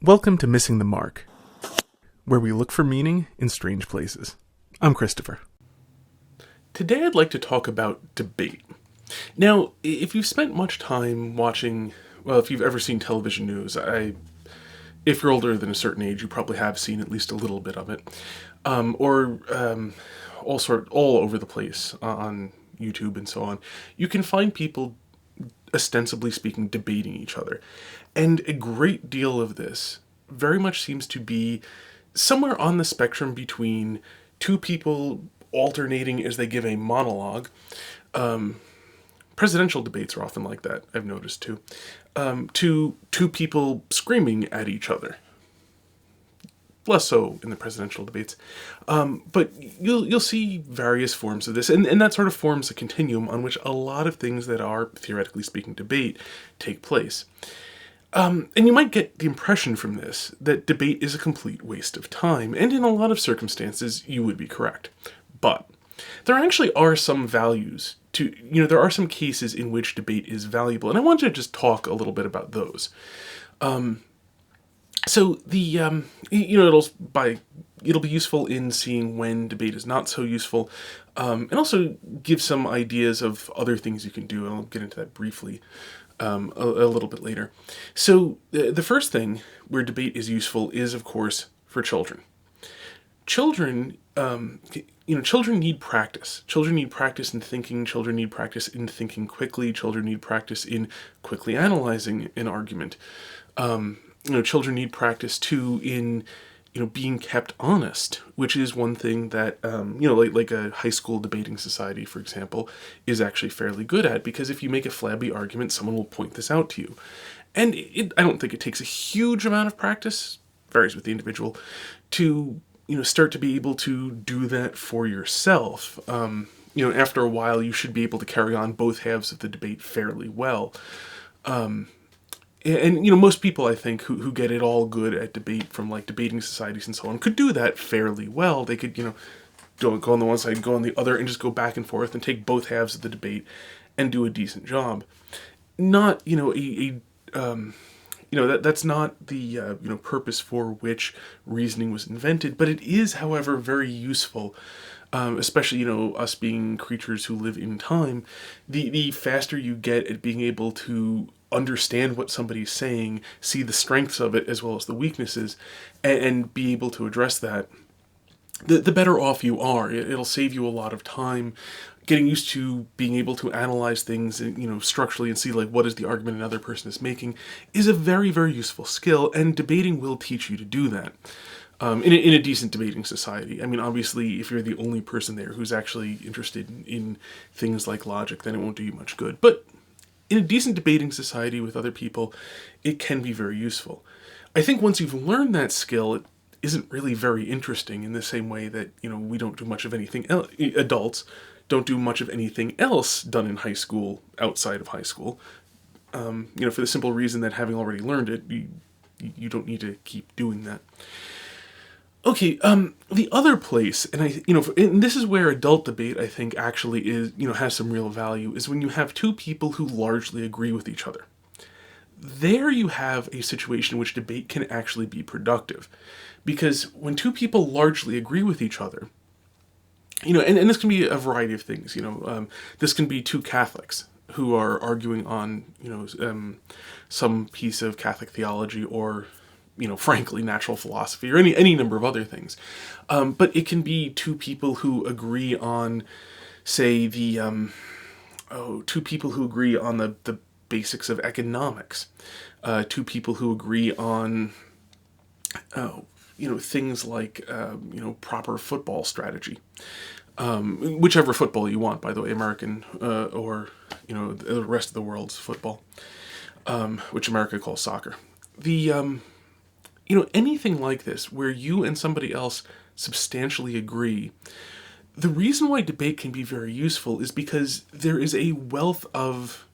Welcome to Missing the Mark, where we look for meaning in strange places. I'm Christopher. Today I'd like to talk about debate. Now, if you've spent much time watching, well, if you've ever seen television news, if you're older than a certain age, you probably have seen at least a little bit of it, all over the place on YouTube and so on. You can find people, ostensibly speaking, debating each other. And a great deal of this very much seems to be somewhere on the spectrum between two people alternating as they give a monologue. Presidential debates are often like that, I've noticed too. To two people screaming at each other. Less so in the presidential debates. But you'll see various forms of this, and that sort of forms a continuum on which a lot of things that are, theoretically speaking, debate take place. And you might get the impression from this that debate is a complete waste of time, and in a lot of circumstances, you would be correct. But there actually are some values to, there are some cases in which debate is valuable, and I want to just talk a little bit about those. So it'll be useful in seeing when debate is not so useful, and also give some ideas of other things you can do, and I'll get into that briefly a little bit later. So the first thing where debate is useful is, of course, for children. Children need practice. Children need practice in thinking. Children need practice in thinking quickly. Children need practice in quickly analyzing an argument. Children need practice too in, being kept honest, which is one thing that, like a high school debating society, for example, is actually fairly good at, because if you make a flabby argument, someone will point this out to you. And I don't think it takes a huge amount of practice, varies with the individual, to, start to be able to do that for yourself. After a while, you should be able to carry on both halves of the debate fairly well. And most people, I think, who get it all good at debate from, like, debating societies and so on, could do that fairly well. They could, don't go on the one side, go on the other, and just go back and forth and take both halves of the debate and do a decent job. Not, that's not the, purpose for which reasoning was invented, but it is, however, very useful, especially, us being creatures who live in time. The faster you get at being able to understand what somebody's saying, see the strengths of it as well as the weaknesses, and be able to address that, the better off you are. It'll save you a lot of time. Getting used to being able to analyze things, structurally and see, like, what is the argument another person is making is a very, very useful skill, and debating will teach you to do that. In a decent debating society. I mean, obviously, if you're the only person there who's actually interested in things like logic, then it won't do you much good. But in a decent debating society with other people, it can be very useful. I think once you've learned that skill, it isn't really very interesting, in the same way that, we don't do much of anything else. Adults don't do much of anything else done in high school outside of high school. For the simple reason that, having already learned it, you don't need to keep doing that. Okay, the other place, and this is where adult debate, I think, actually is, has some real value, is when you have two people who largely agree with each other. There you have a situation in which debate can actually be productive. Because when two people largely agree with each other, and this can be a variety of things, this can be two Catholics who are arguing on, some piece of Catholic theology, or frankly, natural philosophy, or any number of other things. But it can be two people who agree on, say, two people who agree on the basics of economics. Two people who agree on, things like, proper football strategy. Whichever football you want, by the way, American, or, the rest of the world's football, which America calls soccer. Anything like this, where you and somebody else substantially agree, the reason why debate can be very useful is because there is a wealth of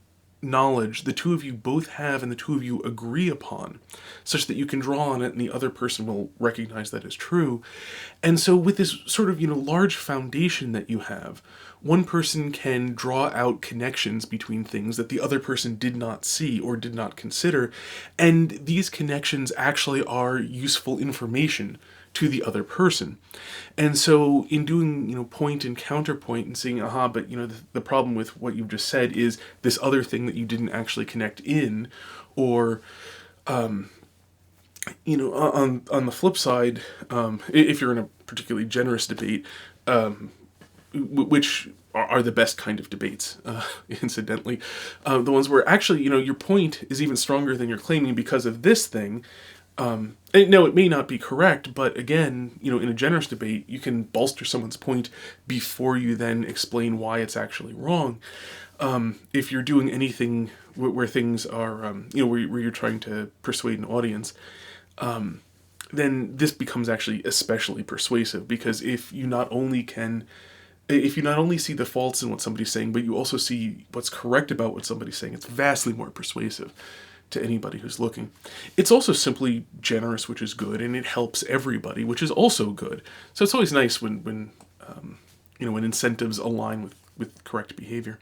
knowledge the two of you both have and the two of you agree upon, such that you can draw on it and the other person will recognize that as true. And so with this sort of, large foundation that you have, one person can draw out connections between things that the other person did not see or did not consider, and these connections actually are useful information to the other person. And so in doing, point and counterpoint and saying, but the problem with what you've just said is this other thing that you didn't actually connect in, or on the flip side, if you're in a particularly generous debate, which are the best kind of debates, incidentally, the ones where actually, your point is even stronger than you're claiming because of this thing. And no, it may not be correct, but again, in a generous debate, you can bolster someone's point before you then explain why it's actually wrong. If you're doing anything where things are, where you're trying to persuade an audience, then this becomes actually especially persuasive, because if you not only see the faults in what somebody's saying, but you also see what's correct about what somebody's saying, it's vastly more persuasive to anybody who's looking. It's also simply generous, which is good, and it helps everybody, which is also good. So it's always nice when incentives align with correct behavior.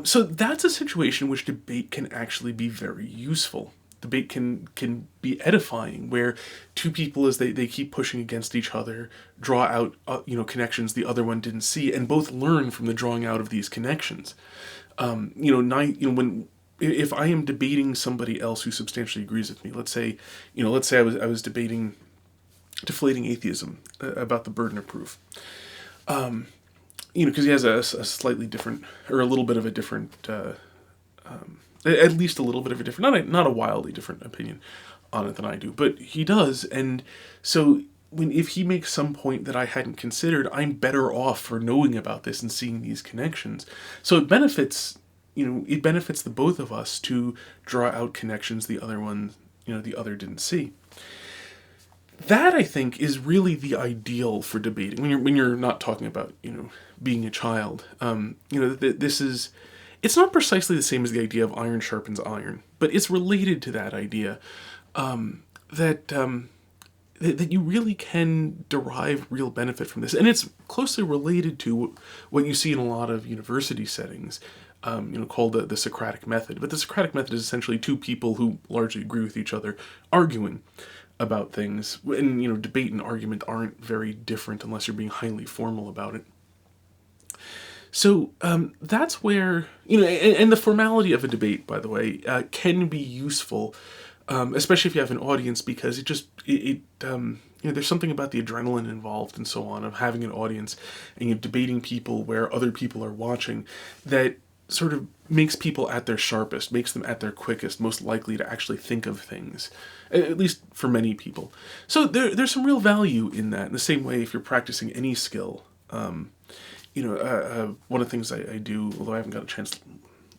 So that's a situation in which debate can actually be very useful. Debate can be edifying, where two people, as they keep pushing against each other, draw out connections the other one didn't see, and both learn from the drawing out of these connections. If I am debating somebody else who substantially agrees with me, let's say I was debating deflating atheism about the burden of proof. Because he has a slightly different, or a little bit of a different, at least a little bit of a different, not a wildly different opinion on it than I do, but he does. And so if he makes some point that I hadn't considered, I'm better off for knowing about this and seeing these connections. So it benefits the both of us to draw out connections the other didn't see. That, I think, is really the ideal for debating when you're not talking about being a child. It's not precisely the same as the idea of iron sharpens iron, but it's related to that idea, that you really can derive real benefit from this, and it's closely related to what you see in a lot of university settings, called the Socratic method. But the Socratic method is essentially two people who largely agree with each other arguing about things, and debate and argument aren't very different unless you're being highly formal about it. So that's where, and the formality of a debate, by the way, can be useful, especially if you have an audience, because there's something about the adrenaline involved and so on of having an audience and you're debating people where other people are watching, that sort of makes people at their sharpest, makes them at their quickest, most likely to actually think of things, at least for many people. So there's some real value in that. In the same way, if you're practicing any skill, one of the things I do, although I haven't got a chance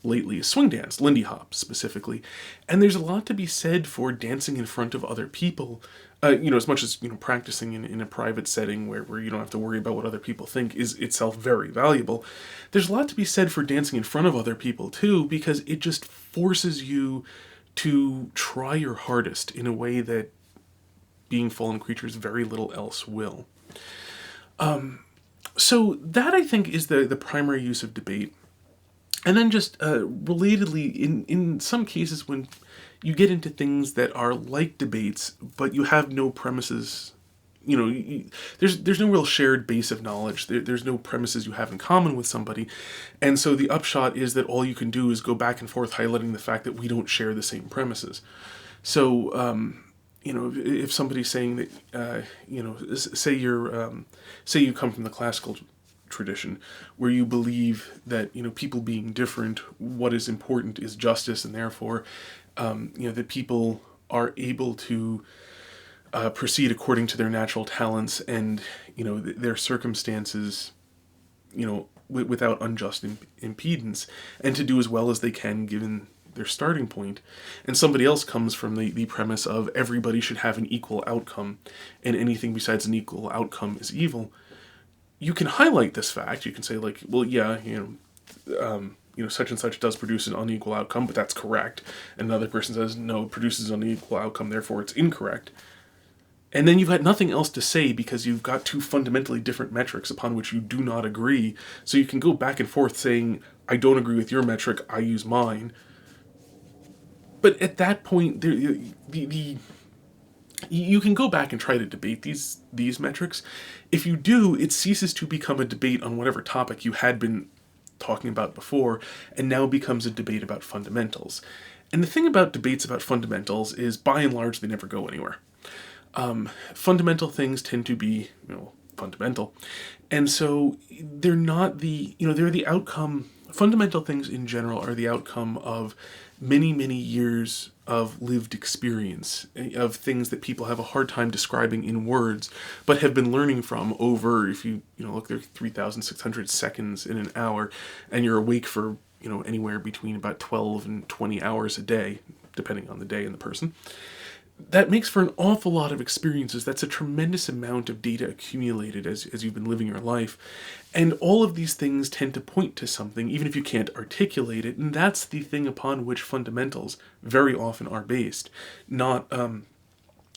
lately, is swing dance, Lindy Hop specifically. And there's a lot to be said for dancing in front of other people, as much as, practicing in a private setting where you don't have to worry about what other people think is itself very valuable. There's a lot to be said for dancing in front of other people too, because it just forces you to try your hardest in a way that being fallen creatures very little else will. So that, I think, is the primary use of debate. And then just relatedly, in some cases when you get into things that are like debates, but you have no premises, there's no real shared base of knowledge. There's no premises you have in common with somebody. And so the upshot is that all you can do is go back and forth highlighting the fact that we don't share the same premises. So, if somebody's saying that, say you come from the classical tradition, where you believe that people being different, what is important is justice, and therefore that people are able to proceed according to their natural talents and their circumstances, without unjust impedance, and to do as well as they can given their starting point. And somebody else comes from the premise of everybody should have an equal outcome, and anything besides an equal outcome is evil. You can highlight this fact. You can say, like, well, yeah, such and such does produce an unequal outcome, but that's correct. And another person says, no, it produces an unequal outcome, therefore it's incorrect. And then you've got nothing else to say because you've got two fundamentally different metrics upon which you do not agree. So you can go back and forth saying, I don't agree with your metric, I use mine. But at that point, you can go back and try to debate these metrics. If you do, it ceases to become a debate on whatever topic you had been talking about before, and now becomes a debate about fundamentals. And the thing about debates about fundamentals is, by and large, they never go anywhere. Fundamental things tend to be, fundamental. And so they're not they're the outcome, fundamental things in general are the outcome of many, many years of lived experience, of things that people have a hard time describing in words, but have been learning from over, if you look, there 3,600 seconds in an hour, and you're awake for, anywhere between about 12 and 20 hours a day, depending on the day and the person. That makes for an awful lot of experiences. That's a tremendous amount of data accumulated as you've been living your life. And all of these things tend to point to something, even if you can't articulate it. And that's the thing upon which fundamentals very often are based. Not, and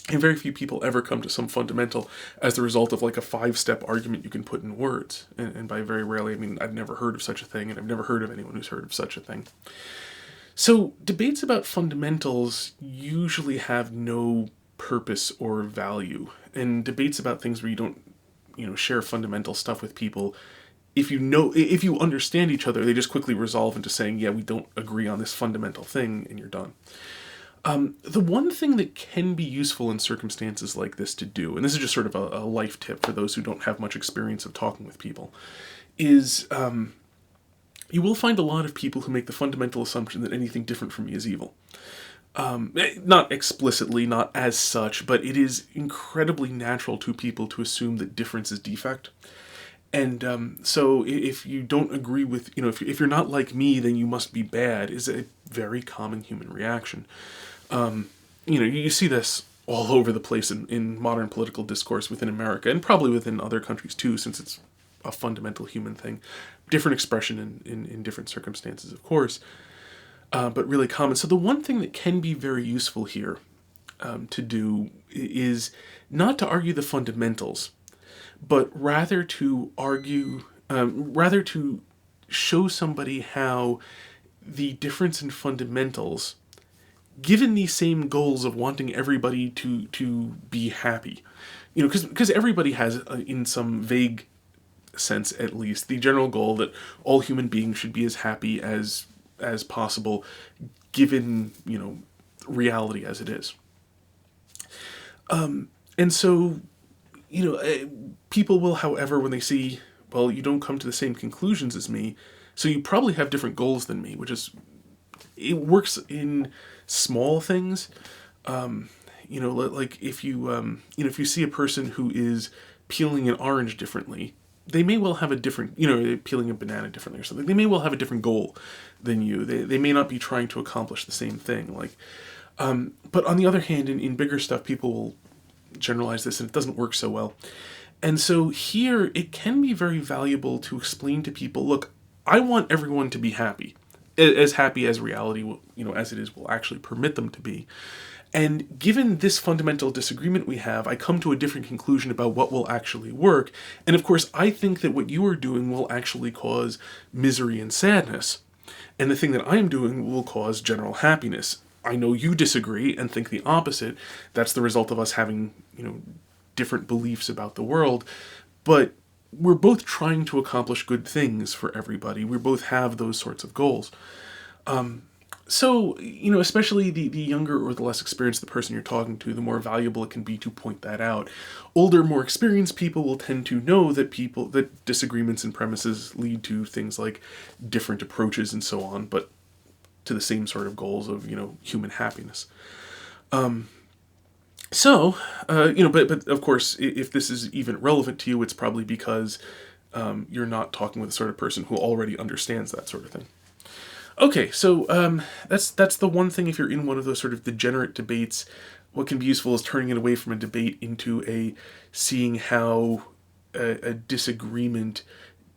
very few people ever come to some fundamental as the result of like a 5-step argument you can put in words. And by very rarely, I mean, I've never heard of such a thing, and I've never heard of anyone who's heard of such a thing. So debates about fundamentals usually have no purpose or value. And debates about things where you don't, share fundamental stuff with people, if you understand each other, they just quickly resolve into saying, yeah, we don't agree on this fundamental thing, and you're done. The one thing that can be useful in circumstances like this to do, and this is just sort of a life tip for those who don't have much experience of talking with people, is you will find a lot of people who make the fundamental assumption that anything different from me is evil. Not explicitly, not as such, but it is incredibly natural to people to assume that difference is defect. And so if you don't agree with, if you're not like me, then you must be bad, is a very common human reaction. You see this all over the place in modern political discourse within America, and probably within other countries too, since it's a fundamental human thing. Different expression in different circumstances, of course, but really common. So the one thing that can be very useful here to do is not to argue the fundamentals, but rather to show somebody how the difference in fundamentals, given these same goals of wanting everybody to be happy, because everybody has, in some vague sense at least, the general goal that all human beings should be as happy as possible, given reality as it is. And so people will, however, when they see, well, you don't come to the same conclusions as me, so you probably have different goals than me, which is, it works in small things. Like if you see a person who is peeling an orange differently, they may well have a different, peeling a banana differently or something. They may well have a different goal than you. They may not be trying to accomplish the same thing. But on the other hand, in bigger stuff, people will generalize this, and it doesn't work so well. And so here, it can be very valuable to explain to people, look, I want everyone to be happy as reality will, as it is, will actually permit them to be. And given this fundamental disagreement we have, I come to a different conclusion about what will actually work. And of course, I think that what you are doing will actually cause misery and sadness. And the thing that I am doing will cause general happiness. I know you disagree and think the opposite. That's the result of us having, different beliefs about the world. But we're both trying to accomplish good things for everybody. We both have those sorts of goals. So, especially the younger or the less experienced the person you're talking to, the more valuable it can be to point that out. Older, more experienced people will tend to know that disagreements and premises lead to things like different approaches and so on, but to the same sort of goals of, human happiness. But of course, if this is even relevant to you, it's probably because you're not talking with the sort of person who already understands that sort of thing. Okay, so that's the one thing. If you're in one of those sort of degenerate debates, what can be useful is turning it away from a debate into seeing how a disagreement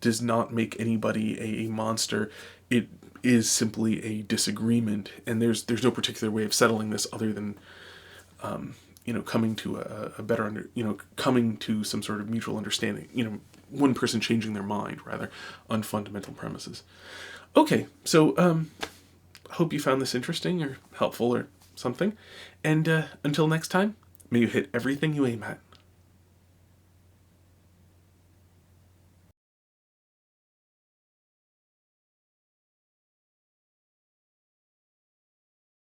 does not make anybody a monster. It is simply a disagreement, and there's no particular way of settling this other than coming to a better coming to some sort of mutual understanding. One person changing their mind rather on fundamental premises. Okay, so hope you found this interesting or helpful or something, and until next time, may you hit everything you aim at.